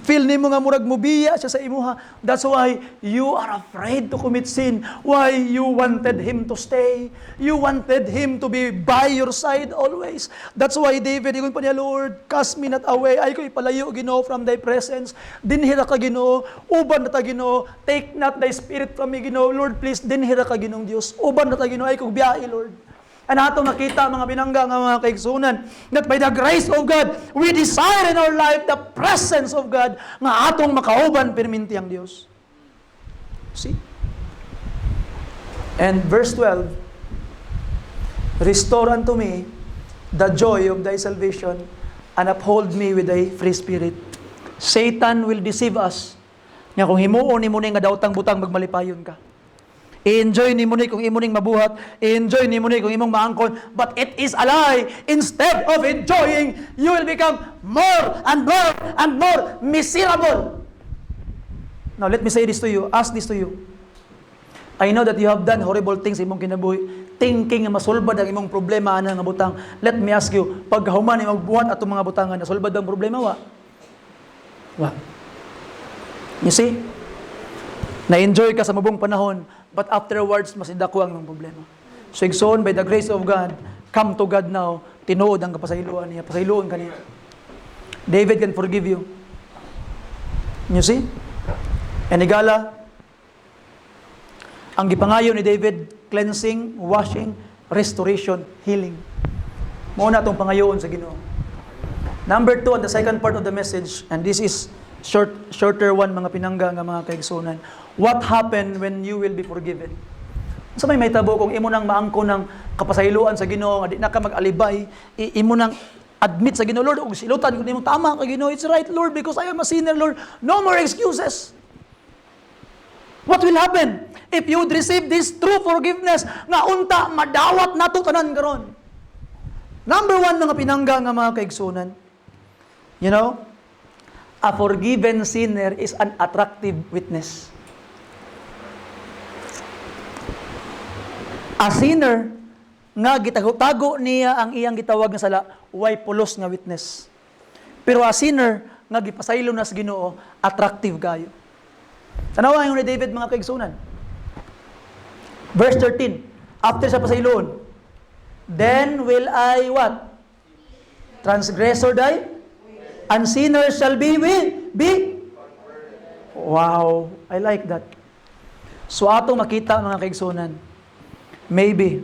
Feel nimo nga murag mobiya siya sa imuha. That's why you are afraid to commit sin. Why you wanted Him to stay. You wanted Him to be by your side always. That's why David, ingon pa niya, Lord, cast me not away. Ay ko ipalayo, Ginoo, from thy presence. Dinhira ka, Ginoo. Uban na ta, Ginoo. Take not thy spirit from me, Ginoo. Lord, please, dinhira ka, Ginoong Dios. Uban na ta, Ginoo. Ay ko biyai, Lord. And ato makita mga binangga nga mga kaigsunan that by the grace of God, we desire in our life the presence of God nga atong makauban perminti ang Dios. See? And verse 12, restore unto me the joy of thy salvation and uphold me with thy free spirit. Satan will deceive us nga kung himuon ni mo nga daotang butang magmalipayon ka. I-enjoy ni mo ni kung imo ning mabuhat, i-enjoy ni mo ni kung imong maangkon, but it is a lie. Instead of enjoying, you will become more and more and more miserable. Now let me say this to you, ask this to you. I know that you have done horrible things sa imong kinabuhi, thinking nga masulbad ang imong problema ana nga butang. Let me ask you, pag human imong buhat atong mga butangan, nasulbad ang problema wa? Wa. You see? Na-enjoy ka sa mabong panahon, but afterwards, masidako ang imong problema. So, igsoon, by the grace of God, come to God now, tinuod ang kapasayloan niya, pasayloan ka niya. David can forgive you. You see? And igala, ang gipangayo ni David, cleansing, washing, restoration, healing. Muna itong pangayoon sa Ginoo. Number 2, on the second part of the message, and this is shorter one, mga pinangga nga mga kaigsunan. What happened when you will be forgiven? Sa may tabo kung imo nang maangko ng kapasayloan sa Ginoo nga di na ka mag-alibay, imo nang admit sa Ginoo, Lord, og silutan ko nimo tama ka Ginoo, it's right Lord because I am a sinner, Lord. No more excuses. What will happen if you would receive this true forgiveness nga unta madawat nato tanan karon? Number 1 mga pinangga nga mga kaigsunan. You know, a forgiven sinner is an attractive witness. A sinner nga gitago-tago niya ang iyang gitawag nga sala, way pulos nga witness. Pero a sinner nga gipasaylo na sa Ginoo, attractive kayo. Tanawa yung ni David mga kaigsunan. Verse 13, after sa pasayloon, then will I what? Transgressor die? And sinners shall be. Wow, I like that. So atong makita mga kaigsunan, maybe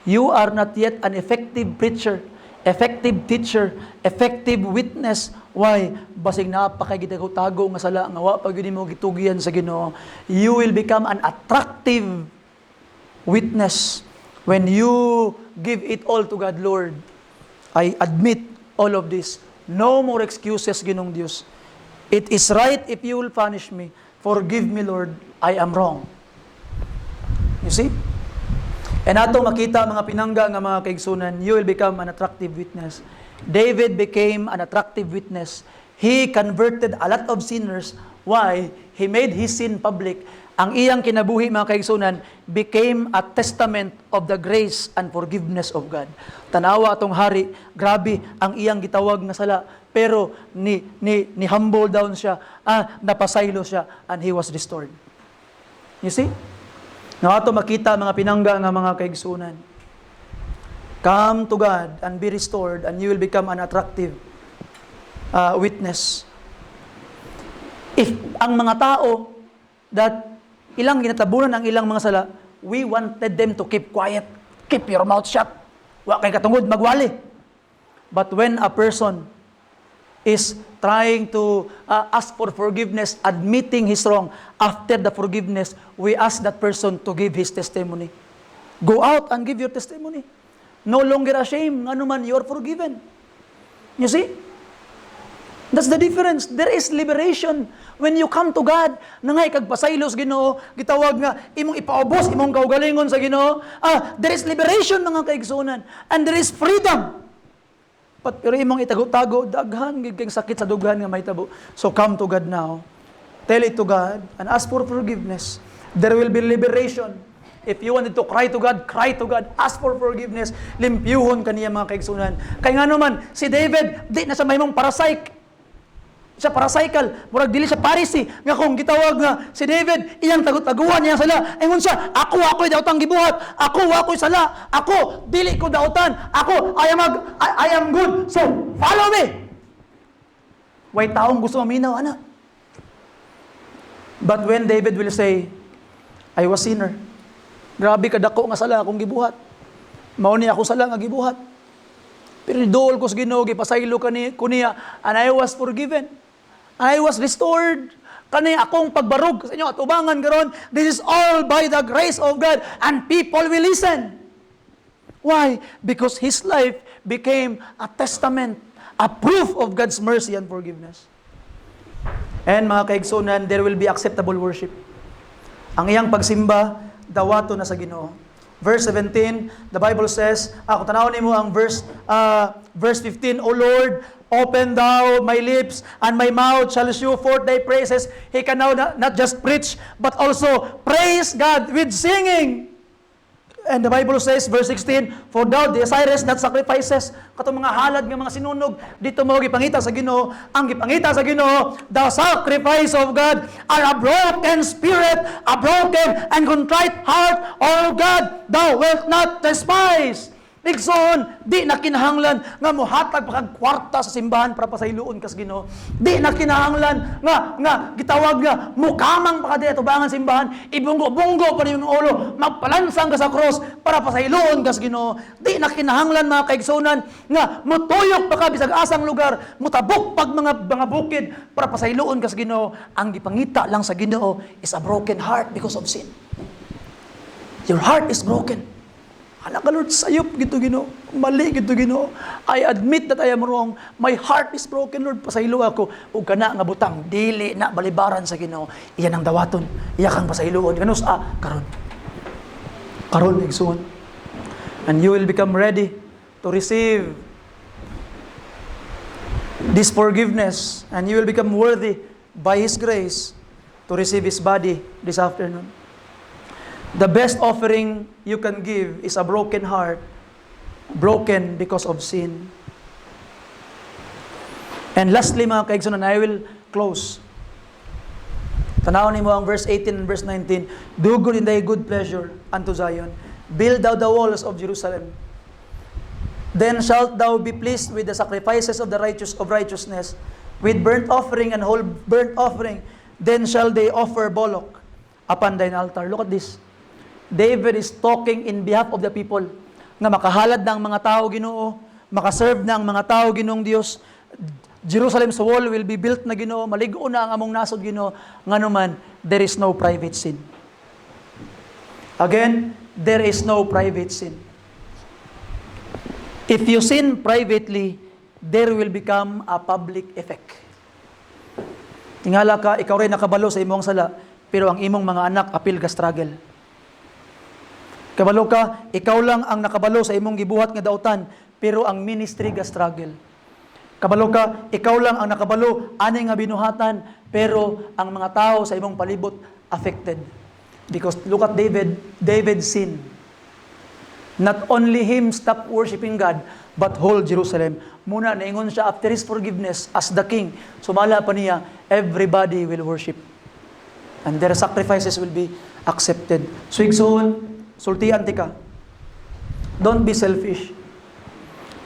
you are not yet an effective preacher, effective teacher, effective witness. Why? Basig napakagitago-tago nga sala nga wa pag yun mo gitugian sa Ginoo. You will become an attractive witness when you give it all to God. Lord, I admit all of this. No more excuses, Ginoong Diyos. It is right if you will punish me. Forgive me, Lord. I am wrong. You see? And ato makita mga pinangga nga mga kaigsunan, you will become an attractive witness. David became an attractive witness. He converted a lot of sinners. Why? He made his sin public. Ang iyang kinabuhi mga kaigsunan became a testament of the grace and forgiveness of God. Tanawa atong hari, grabe ang iyang gitawag nga sala, pero ni humble down siya, napasaylo siya, and he was restored. You see? Nga ato makita mga pinangga nga mga kaigsunan. Come to God and be restored, and you will become an attractive witness. If ang mga tao that ilang ginatabunan ang ilang mga sala, we wanted them to keep quiet. Keep your mouth shut. Wa kay katungod, magwali. But when a person is trying to ask for forgiveness, admitting he's wrong, after the forgiveness, we ask that person to give his testimony. Go out and give your testimony. No longer ashamed, nga naman, you're forgiven. You see? That's the difference. There is liberation when you come to God. Nangay kag pasaylos Ginoo, gitawag nga imong ipaubos imong kaugalingon sa Ginoo. There is liberation mga kaigsunan, and there is freedom. Pero imong itago-tago, daghan gid kay sakit sa dughan nga mahitabo. So come to God now. Tell it to God and ask for forgiveness. There will be liberation. If you wanted to cry to God, ask for forgiveness. Limpyuhon kaniya mga kaigsunan. Kay nga naman, si David, di na sa mahimong parasite. Siya paracycle, murag dili siya Pharisee, nga kung gitawag nga si David, iyang tagot-taguan niya sala. Ingon siya, ako'y daotang gibuhat, ako'y sala, ako dili ko daotan, ako I am good. So, follow me. Way taong gusto maminaw ana. But when David will say, I was sinner. Grabe kadako nga sala akong gibuhat. Mao ni ako sala nga gibuhat. Pero idol ko sa Ginoo, gipasaylo kaniya, and I was forgiven. I was restored. Kani akong pagbarog sa inyo at ubangan karon. This is all by the grace of God, and people will listen. Why? Because his life became a testament, a proof of God's mercy and forgiveness. And mga kaigsunan, there will be acceptable worship. Ang iyang pagsimba, dawato na sa Ginoo. Verse 17, the Bible says, kung tanawin mo ang verse 15, O Lord, open thou my lips, and my mouth shall shew forth thy praises. He can now not just preach, but also praise God with singing. And the Bible says, verse 16, For thou desirest not sacrifices. Katong mga halad ng mga sinunog, dito mo gipangita sa Ginoo. Ang gipangita sa Ginoo, the sacrifice of God are a broken spirit, a broken and contrite heart. O God, thou wilt not despise. Igsoon, di na kinahanglan nga mohatag pa kag kwarta sa simbahan para pasayloon kas Ginoo. Di na kinahanglan nga gitawag nga mukamang pa kadto bangan simbahan, ibunggo-bunggo pa nimong ulo, magpalansang ka sa cross para pasayloon kas Ginoo. Di na kinahanglan mga kaigsunan nga mutuyok pa ka bisag asang lugar, mutabok pag mga bukid para pasayloon kas Ginoo. Ang gipangita lang sa Ginoo is a broken heart because of sin. Your heart is broken. Anak ka Lord, sayop gito Ginoo. Mali gito Ginoo. I admit that I am wrong. My heart is broken, Lord. Pasaylo ako. Ug kana nga butang dili na balibaran sa Ginoo. Iyan ang dawaton. Iya kang pasayloon. Ganus karon. Karon igsoon. And you will become ready to receive this forgiveness, and you will become worthy by His grace to receive His body this afternoon. The best offering you can give is a broken heart, broken because of sin. And lastly, mga kaigsunan, I will close. Tanawon nimo ang verse 18 and verse 19. Do good in thy good pleasure unto Zion. Build thou the walls of Jerusalem. Then shalt thou be pleased with the sacrifices of the righteousness, with burnt offering and whole burnt offering. Then shall they offer bullock upon thine altar. Look at this. David is talking in behalf of the people nga makahalad na ang mga tao Ginoo, makaserve na ang mga tao Ginoong Dios. Jerusalem's wall will be built na Ginoo, maligo na ang among nasod Ginoo. Nganuman, there is no private sin. Again, there is no private sin. If you sin privately, there will become a public effect. Tingala ka, ikaw rin nakabalo sa imong sala, pero ang imong mga anak apil ka struggle. Kabalo ka, ikaw lang ang nakabalo sa imong gibuhat nga daotan, pero ang ministry ga struggle. Kabalo ka, ikaw lang ang nakabalo ani nga binuhatan, pero ang mga tao sa imong palibot affected. Because look at David sinned. Not only him stop worshiping God, but whole Jerusalem. Muna naingon siya after his forgiveness as the king. Sumala pa niya, everybody will worship. And their sacrifices will be accepted. So igsoon, sultian ti ka. Don't be selfish.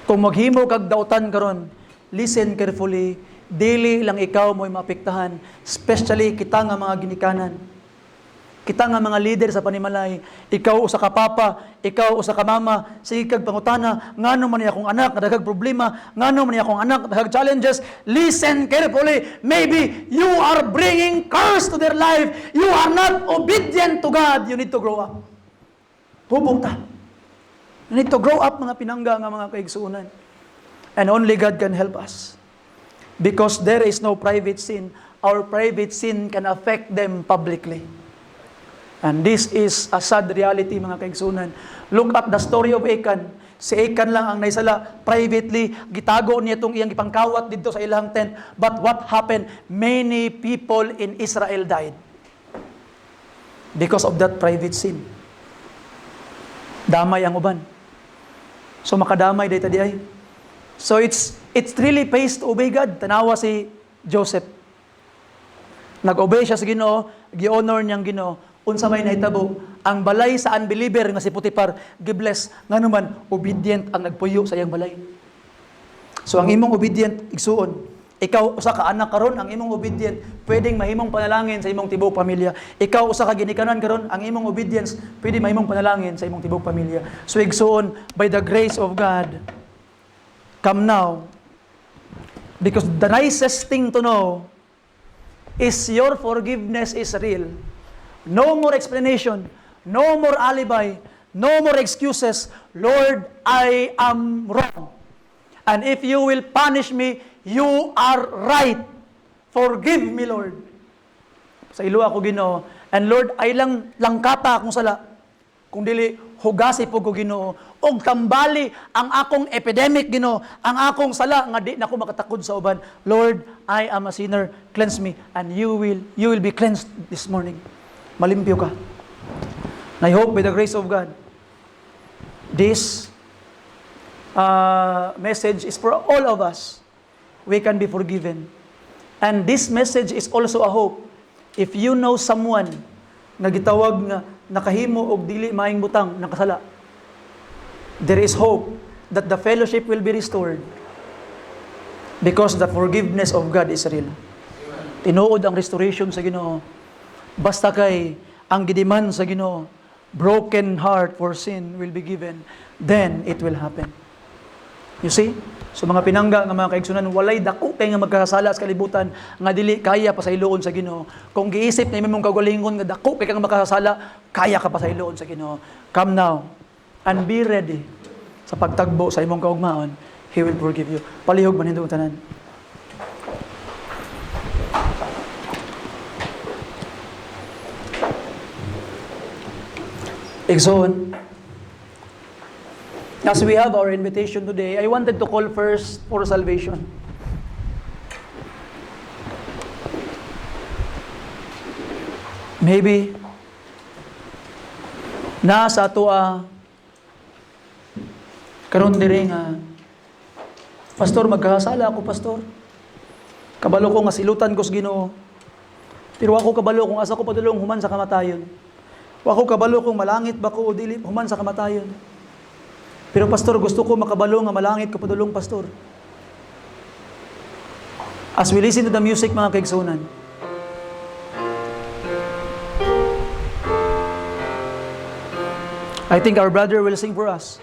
Kung maghimo kag dautan karon, listen carefully. dili lang ikaw mo'y maapektahan, especially kita nga mga ginikanan. Kita nga mga leader sa panimalay, ikaw usa ka papa, ikaw usa ka mama, sige kag pangutana, ngano man niya akong anak na daghang problema, ngano man niya akong anak na daghang challenges, listen carefully. Maybe you are bringing curse to their life. You are not obedient to God. You need to grow up. Hubong ta. You need to grow up, mga pinangga nga mga kaigsuunan. And only God can help us. Because there is no private sin. Our private sin can affect them publicly. And this is a sad reality, mga kaigsunan. Look at the story of Achan. Si Achan lang ang naisala privately, gitago niya itong iyang ipangkawat dito sa ilang tent. But what happened? Many people in Israel died because of that private sin. Damay ang uban. So makadamay day tadi ay. So it's really pays to obey God. Tanawa si Joseph. Nag-obey siya sa Ginoo, gi-honor niyang Ginoo. Unsa may nahitabo, ang balay sa unbeliever nga si Potiphar, gibless, nga naman, obedient ang nagpuyo sa iyang balay. So ang imong obedient, igsuon, ikaw usa ka anak karon, ang imong obedient, pwedeng mahimong panalangin sa imong tibuok pamilya. Ikaw usa ka ginikanan karon, ang imong obedience, pwede mahimong panalangin sa imong tibuok pamilya. So igsuon, by the grace of God, come now, because the nicest thing to know is your forgiveness is real. No more explanation, no more alibi, no more excuses. Lord, I am wrong. And if you will punish me, you are right. Forgive me, Lord. Sa ilo ako Ginoo. And Lord, ay lang kata akong sala. Kung dili, hugasi po ko Ginoo. Og tambali ang akong epidemic Ginoo. Ang akong sala, nga di na ako makatakod sa uban. Lord, I am a sinner. Cleanse me. And you will be cleansed this morning. Malimpyo ka. And I hope by the grace of God, this message is for all of us. We can be forgiven. And this message is also a hope. If you know someone na gitawag nga nakahimo og dili maayong butang, nakasala, there is hope that the fellowship will be restored because the forgiveness of God is real. Tinuod ang restoration sa Ginoo. Basta kay ang gidiman sa Ginoo, broken heart for sin will be given, then it will happen. You see? So mga pinangga nga mga kaigsunan, walay dako kay nga magkasala sa kalibutan nga dili kaya pa sa iluon sa Ginoo. Kung giisip na imong kagalingon nga dako kay nga makasala, kaya ka pa sa iluon sa Ginoo. Come now and be ready sa pagtagbo sa imong kaugmaon. He will forgive you. Palihog man hindong tanan. Exon. As we have our invitation today, I wanted to call first for salvation. Maybe nasa ato karon diri nga pastor, magkasala ako pastor. Kabalo ko nga silutan ko sa Ginoo. Pero ako kabalo kung asa ko padulong human sa kamatayon. Wa ko kabalo kung malangit ba ko o dili human sa kamatayon. Pero pastor, gusto ko makabalo nga malangit ko padulong pastor. As we listen to the music, mga kaigsunan, I think our brother will sing for us.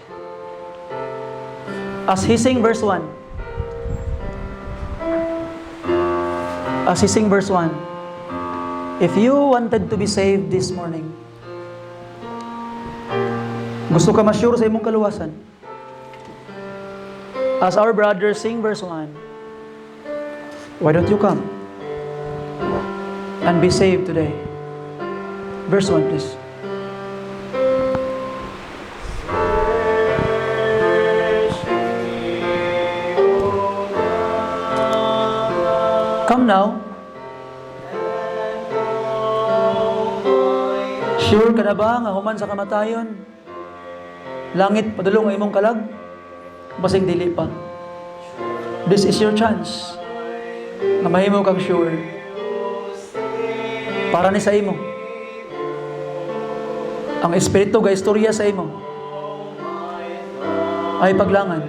As he sing verse 1. As he sing verse 1. If you wanted to be saved this morning, gusto ka ma-sure sa imong kaluwasan, as our brother sing verse 1, why don't you come and be saved today? Verse 1, please. Come now. Sure ka na ba nga human sa kamatayon? Langit padulong ang imong kalag? Basing dili pa. This is your chance. Nga mahimo kang sure. Para ni sa imo. Ang espiritu ga istorya sa imo ay paglangan.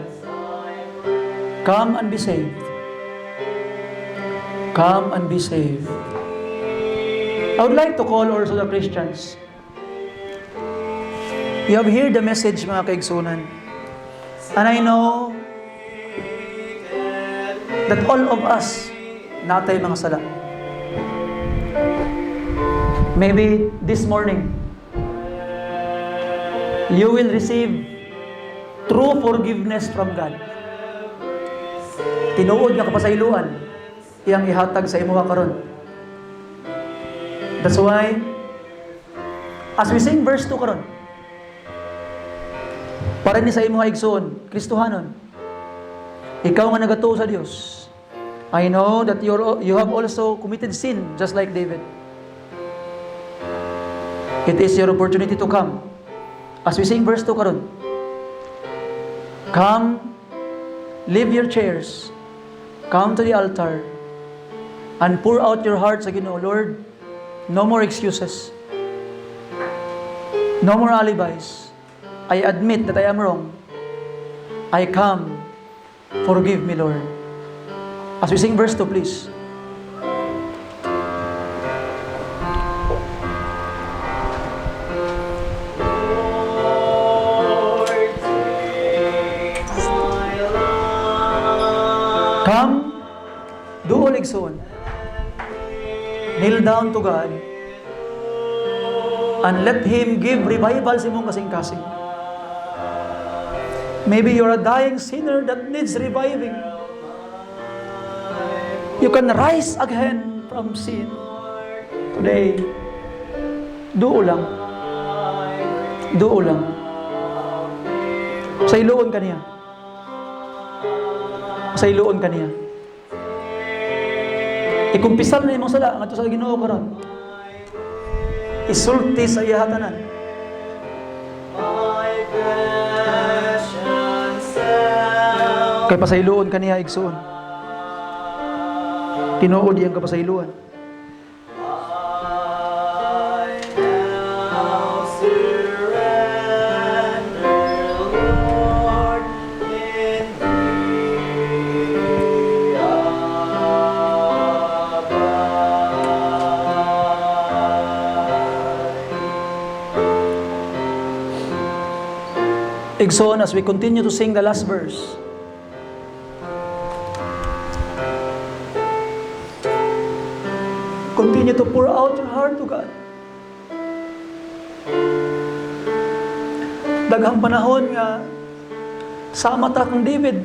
Come and be saved. Come and be saved. I would like to call also the Christians. You have heard the message, mga kaigsunan. And I know that all of us natay mga sala. Maybe this morning, you will receive true forgiveness from God. Tinuod nga kapasayloan, iyang ihatag sa imuha karon. That's why, as we sing verse 2 karon, para ni sa imuha igsoon, Kristohanon, ikaw nga nagatuo sa Dios. I know that you have also committed sin, just like David. It is your opportunity to come. As we sing verse 2 karon, come, leave your chairs, come to the altar, and pour out your heart sa Ginoo. Lord, no more excuses. No more alibis. I admit that I am wrong. I come. Forgive me, Lord. As we sing verse 2, please. Come, do all igsoon. Kneel down to God and let Him give revival sa imong kasing-kasing. Maybe you're a dying sinner that needs reviving. You can rise again from sin. Today, duo lang. Duo lang. Sa iluon ka niya. Sa iluon ka niya. Ikumpisal na imong sala ngadto sa Ginoo karon. Isulti sa iya hatanan. Kay pasayloon kaniya igsoon. Tinuod iyang kapasayloan. Igsoon, as we continue to sing the last verse, continue to pour out your heart to God. Daghang panahon nga sa mata kang David,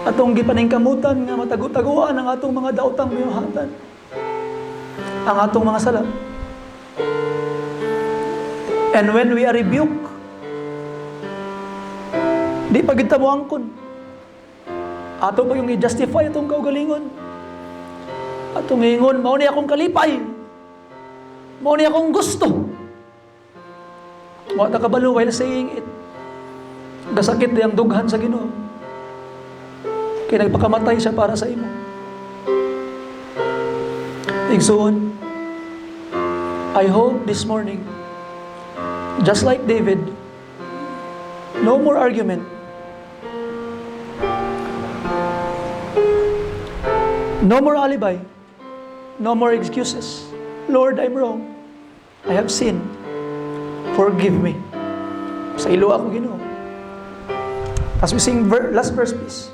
atong gipaningkamutan nga matagu-taguan ang atong mga daotang miuhatan, ang atong mga sala. And when we are rebuked, di pa gid ta moangkon. Ato pa yung i-justify itong kaugalingon. Atong ingon, mao ni akong kalipay. Mao ni akong gusto. Wa ta kabalo while saying it. Gasakit diyang dughan sa Ginoo. Kaya nagpakamatay siya para sa imo. Igsoon, I hope this morning, just like David, no more argument. No more alibi. No more excuses. Lord, I'm wrong. I have sinned. Forgive me. Sa ilo ako Ginoo. As we sing last verse, please.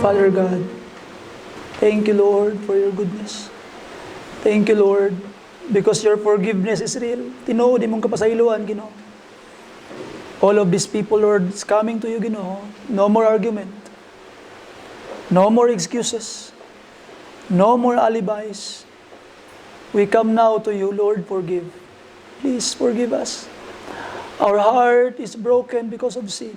Father God, thank you, Lord, for your goodness. Thank you, Lord, because your forgiveness is real. Tinuod imong kapasayloan, Ginoo. All of these people, Lord, is coming to you, Ginoo. No more argument. No more excuses. No more alibis. We come now to you, Lord, forgive. Please forgive us. Our heart is broken because of sin.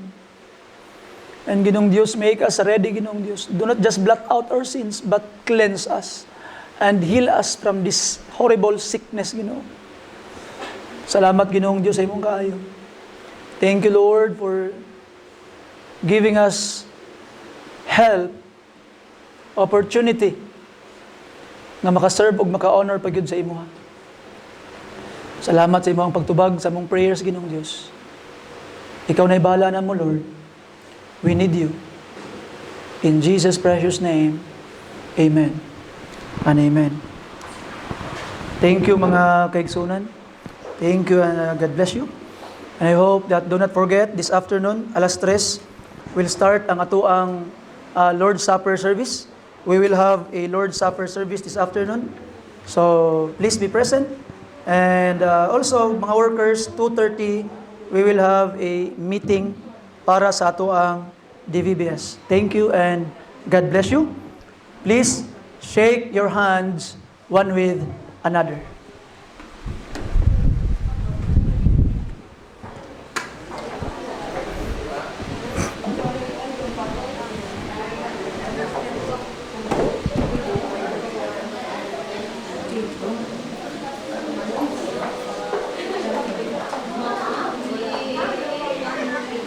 And Ginoong Diyos, make us ready, Ginoong Diyos. Do not just blot out our sins, but cleanse us and heal us from this horrible sickness, Ginoo. Salamat, Ginoong Diyos, sa imong kaayo. Thank you, Lord, for giving us help, opportunity, nga makaserve o maka-honor pag yun sa imo. Salamat sa imong pagtubag, sa imong prayers, Ginoong Diyos. Ikaw na'y bahala na mo, Lord. We need you. In Jesus' precious name, amen and amen. Thank you, mga kaigsunan. Thank you, and God bless you. And I hope that do not forget, this afternoon, alas 3, we'll start ang atuang Lord's Supper service. We will have a Lord's Supper service this afternoon. So, please be present. And also, mga workers, 2:30, we will have a meeting para sa atuang DVBS. Thank you and God bless you. Please shake your hands one with another.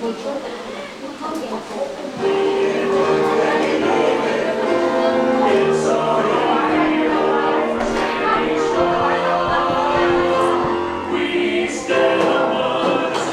Culture.